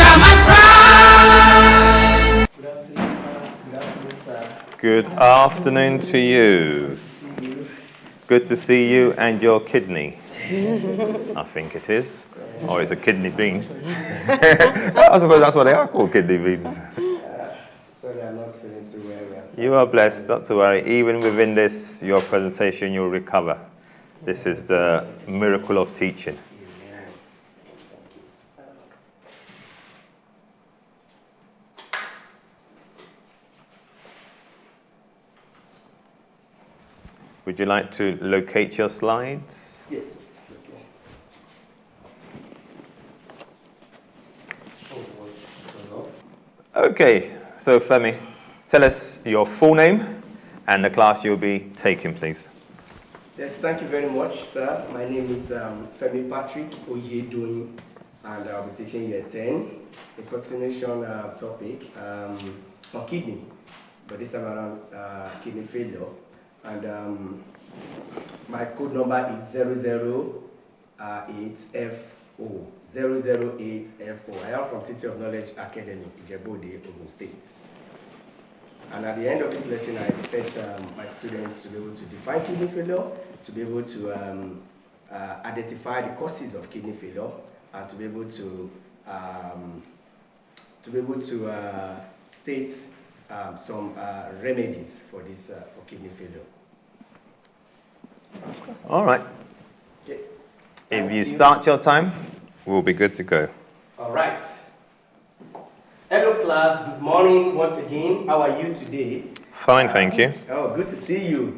shall my pride. Good afternoon, class. Good afternoon, sir. Good afternoon to you. Good to see you. Good to see you and your kidney. I think it is. Oh, it's a kidney bean. I suppose that's what they are called, kidney beans. Sorry, I'm not feeling too well. You are blessed, not to worry. Even within this, your presentation, you'll recover. This is the miracle of teaching. Would you like to locate your slides? Yes, it's okay. Oh, it was off. Okay, so Femi, tell us your full name and the class you'll be taking, please. Yes, thank you very much, sir. My name is Femi Patrick Oyedoyin, and I'll be teaching year 10, a continuation topic on kidney, but this time around kidney failure. And my code number is 008FO. 008FO. I am from City of Knowledge Academy, Ijebode, Ogun State. And at the end of this lesson, I expect my students to be able to define kidney failure, to be able to identify the causes of kidney failure, and to be able to state some remedies for this for kidney failure. All right. Okay. If you start your time, we'll be good to go. All right. Hello, class. Good morning once again. How are you today? Fine, thank you. Oh, good to see you.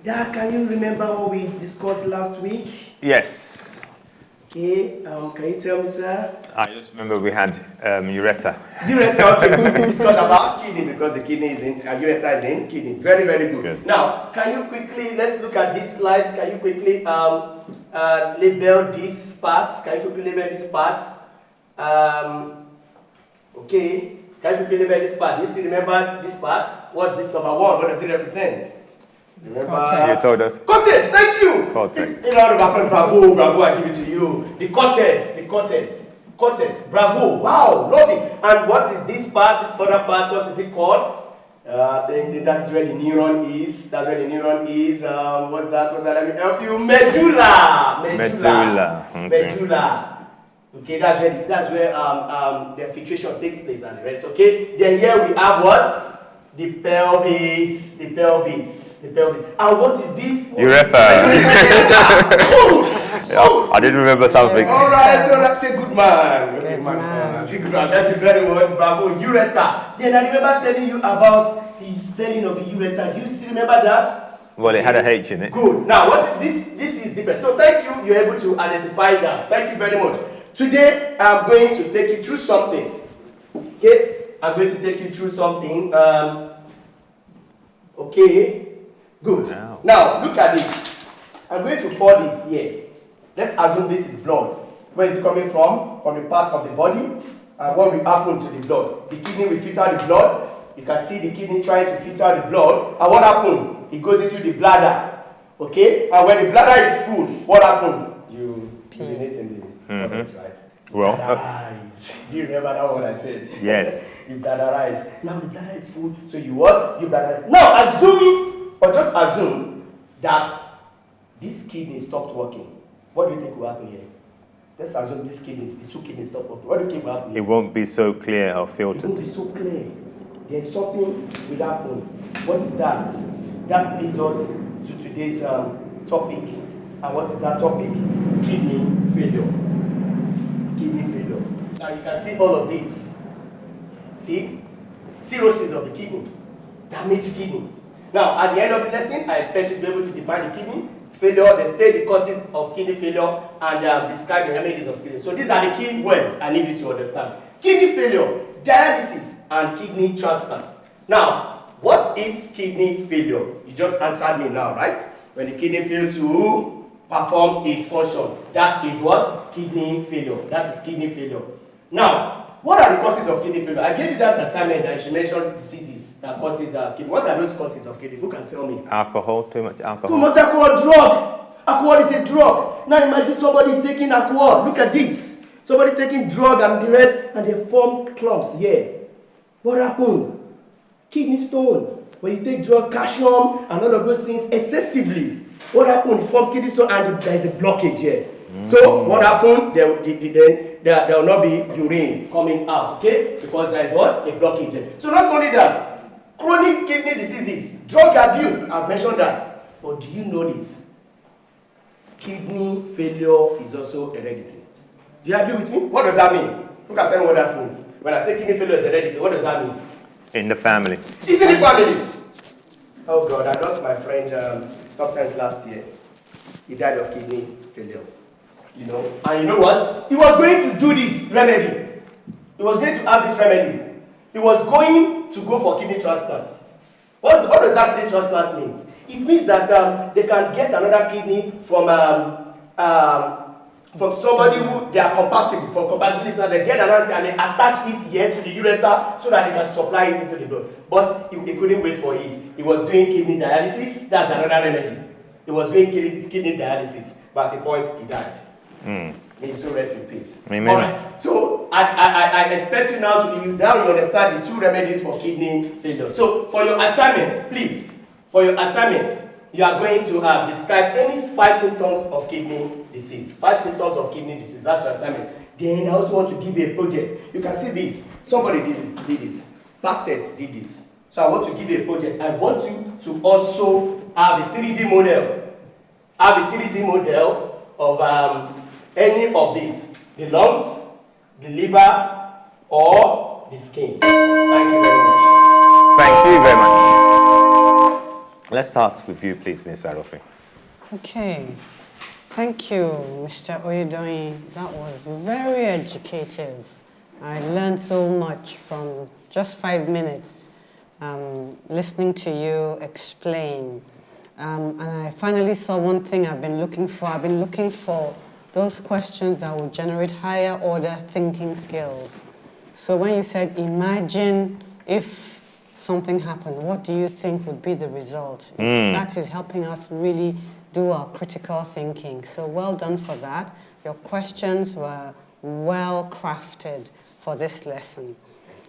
Yeah, can you remember what we discussed last week? Yes. Okay. Can you tell me, sir? I just remember we had ureta. Ureta, okay, we discussed about kidney because the kidney is in, ureta is in kidney. Very, very good. Good. Now, can you quickly, let's look at this slide. Can you quickly label these parts? Can you quickly label these parts? Okay. Can you quickly label this part? Do you still remember this part? What's this number 1? What does it represent? Remember? You told us. Cortex, thank you! Cortex. Bravo, bravo, I give it to you. The cortex, bravo, wow, love it. And what is this part, this other part, what is it called? Then that is where the neuron is. That's where the neuron is. What's that? Let me help you. Medulla. Okay. Medulla. Okay, that's where the filtration takes place and the rest. Okay. Then here we have what? The pelvis. And what is this? Urethra. I didn't remember something. All right, say good man. Okay, man. Say good man. Thank you very much. Bravo. Urethra. Then I remember telling you about the spelling of the urethra. Do you still remember that? Well, it had a H in it. Good. Now, what is this? This is different. So thank you. You're able to identify that. Thank you very much. Today, I'm going to take you through something. Okay? I'm going to take you through something. Okay? Good. Wow. Now, look at this. I'm going to pour this here. Let's assume this is blood. Where is it coming from? From the parts of the body. And what will happen to the blood? The kidney will filter the blood. You can see the kidney trying to filter the blood. And what happened? It goes into the bladder. Okay? And when the bladder is full, what happened? You urinate in the toilet, right? Well, Bladderize. Do you remember that one I said? Yes. You bladderize. Now the bladder is full. So you what? You bladderize. Now assuming, or just assume that this kidney stopped working. What do you think will happen here? Let's assume this kidneys, the 2 kidneys stop working. What do you think will happen it here? won't be so clear or It filtered. won't be so clear. There's something will happen. What is that? That leads us to today's topic. And what is that topic? Kidney failure. Kidney failure. Now you can see all of this. See? Cirrhosis of the kidney. Damaged kidney. Now, at the end of the lesson, I expect you to be able to define the kidney failure, then state the causes of kidney failure, and describe the remedies of kidney. So these are the key words I need you to understand. Kidney failure, dialysis, and kidney transplant. Now, what is kidney failure? You just answered me now, right? When the kidney fails to perform its function, that is what? Kidney failure. That is kidney failure. Now, what are the causes of kidney failure? I gave you that assignment that you should mention diseases that causes kidney. What are those causes of kidney? Who can tell me? Alcohol, too much Too alcohol. much alcohol, drug. Alcohol is a drug. Now imagine somebody taking alcohol. Look at this. Somebody taking drug and the rest, and they form clumps here. What happened? Kidney stone. When you take drug, calcium, and all of those things excessively, what happened? It forms kidney stone, and there is a blockage here. So what happened? There will not be urine coming out, okay? Because there is what? A blockage there. So not only that, chronic kidney diseases, drug abuse, I've mentioned that. But do you know this? Kidney failure is also hereditary. Do you agree with me? What does that mean? Look at me what that means. When I say kidney failure is hereditary, what does that mean? In the family. It's in the family. Oh God, I lost my friend sometimes last year. He died of kidney failure. You know, and you know what? He was going to do this remedy. He was going to have this remedy. He was going to go for kidney transplant. What does that kidney transplant mean? It means that they can get another kidney from somebody who they are compatible, for compatibility, and they get another and they attach it here to the ureter so that they can supply it into the blood. But he couldn't wait for it. He was doing kidney dialysis. That's another remedy. He was doing kidney dialysis, but at a point he died. May so rest in peace. Amen. All right. So I expect you now to now you understand the two remedies for kidney failure. So for your assignment, please, you are going to describe any 5 symptoms of kidney disease. 5 symptoms of kidney disease. That's your assignment. Then I also want to give you a project. You can see this. Somebody did this. Bassett did this. So I want to give you a project. I want you to also have a 3D model. Have a 3D model of any of these. The lungs, the liver, or the skin. Thank you very much. Thank you very much. Let's start with you, please, Ms. Arofi. Okay. Thank you, Mr. Oyedoyin. That was very educative. I learned so much from just 5 minutes listening to you explain. And I finally saw one thing I've been looking for. I've been looking for those questions that will generate higher order thinking skills. So when you said, imagine if something happened, what do you think would be the result? That is helping us really do our critical thinking. So well done for that. Your questions were well crafted for this lesson.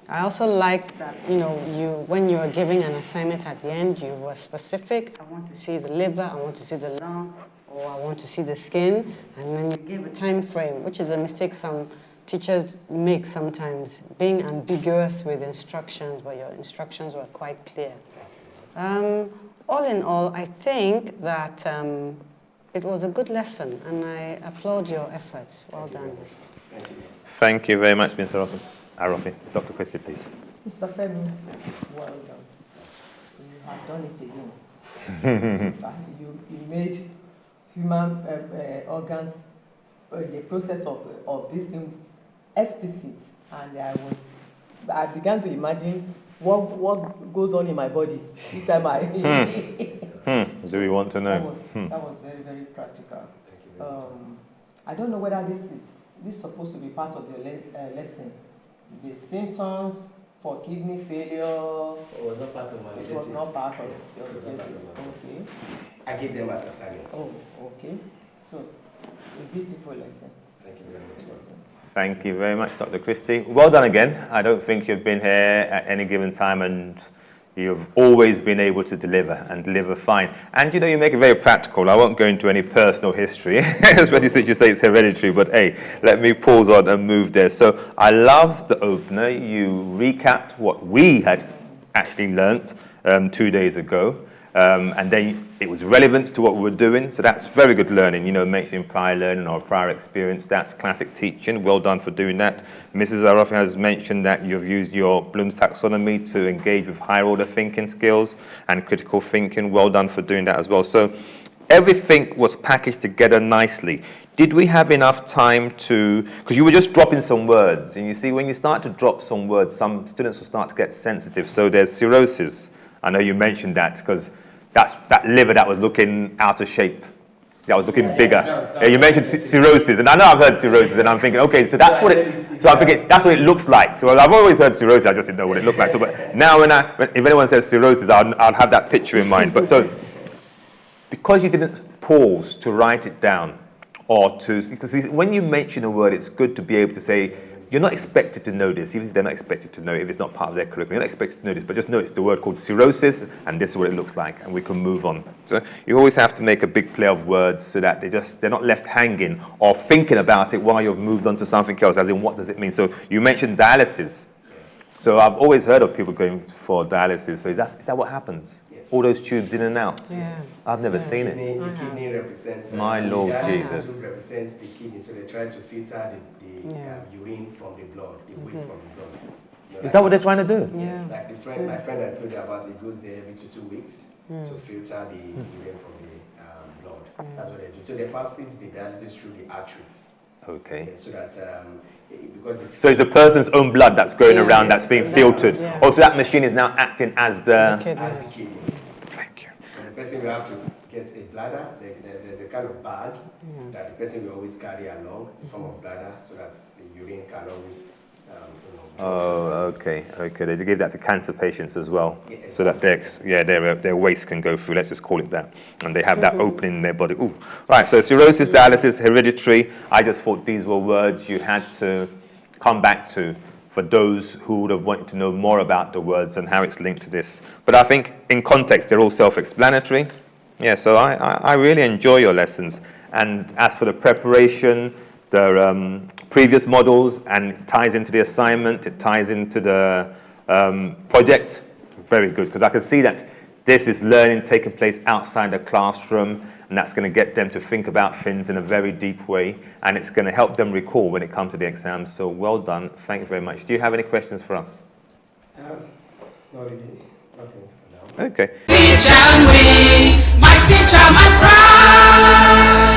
I also like that, when you were giving an assignment at the end, you were specific. I want to see the liver, I want to see the lung, or I want to see the skin. And then you gave a time frame, which is a mistake some teachers make sometimes, being ambiguous with instructions, but your instructions were quite clear. All in all, I think that it was a good lesson, and I applaud your efforts. Well done. Thank you very much, Mr. Arofi. Dr. Christie, please. Mr. Femi, well done. You have done it again. In fact, you made human organs, the process of this thing explicit, and I began to imagine what goes on in my body each time I. Do we want to know? That was very, very practical. I don't know whether this is supposed to be part of your lesson. The symptoms for kidney failure. It was not part of my objectives. It was not part of your objectives. Okay. I gave them as assignments. Oh, okay. So, a beautiful lesson. Thank you very much. Thank you very much, Dr. Christie. Well done again. I don't think you've been here at any given time, and you've always been able to deliver and deliver fine. And you make it very practical. I won't go into any personal history, especially since you say it's hereditary, but hey, let me pause on and move there. So I love the opener. You recapped what we had actually learnt 2 days ago. And then it was relevant to what we were doing, so that's very good learning, mentioning prior learning or prior experience. That's classic teaching. Well done for doing that. Mrs. Arofi has mentioned that you've used your Bloom's taxonomy to engage with higher order thinking skills and critical thinking. Well done for doing that as well. So everything was packaged together nicely. Did we have enough time because you were just dropping some words, and you see when you start to drop some words, some students will start to get sensitive. So there's cirrhosis. I know you mentioned that because that's that liver that was looking out of shape, that was looking bigger. You mentioned cirrhosis, and I know I've heard cirrhosis, and I'm thinking, okay, so that's what it. So I'm thinking that's what it looks like. So I've always heard cirrhosis, I just didn't know what it looked like. So, but now if anyone says cirrhosis, I'll have that picture in mind. But so because you didn't pause to write it down, or to, because when you mention a word, it's good to be able to say, you're not expected to know this, even if they're not expected to know it, if it's not part of their curriculum. You're not expected to know this, but just know it's the word called cirrhosis, and this is what it looks like, and we can move on. So you always have to make a big play of words so that they're not left hanging or thinking about it while you've moved on to something else, as in what does it mean? So you mentioned dialysis. So I've always heard of people going for dialysis. So is that what happens? Yes. All those tubes in and out? Yeah. I've never Yeah. seen it. The kidney represents My Lord Jesus. tube represents the kidney, so they try to filter the Yeah. urine from the blood, the waste from the blood. You know, Is that what they're trying to do? Yeah. Yes, like my friend I told you about, he goes there every 2 weeks to filter the urine from the blood. That's what they do. So they passes the dialysis through the arteries. Okay. So that because So it's the person's own blood that's going around, that's being filtered. Yeah. Also, that machine is now acting as the... Okay. as the kidney. Thank you. And the person will have to get a bladder. There's a kind of bag that the person will always carry along in form of bladder, so that the urine can always. Oh, okay. They give that to cancer patients as well, Yeah, so that their waste can go through. Let's just call it that, and they have that opening in their body. Ooh. Right. So cirrhosis, dialysis, hereditary. I just thought these were words you had to come back to for those who would have wanted to know more about the words and how it's linked to this. But I think in context they're all self-explanatory. Yeah. So I really enjoy your lessons. And as for the preparation, the previous models, and it ties into the assignment, it ties into the project, very good, because I can see that this is learning taking place outside the classroom, and that's going to get them to think about things in a very deep way, and it's going to help them recall when it comes to the exams. So well done. Thank you very much. Do you have any questions for us? Not really. Nothing for now. Okay. Teacher me, my teacher, my pride.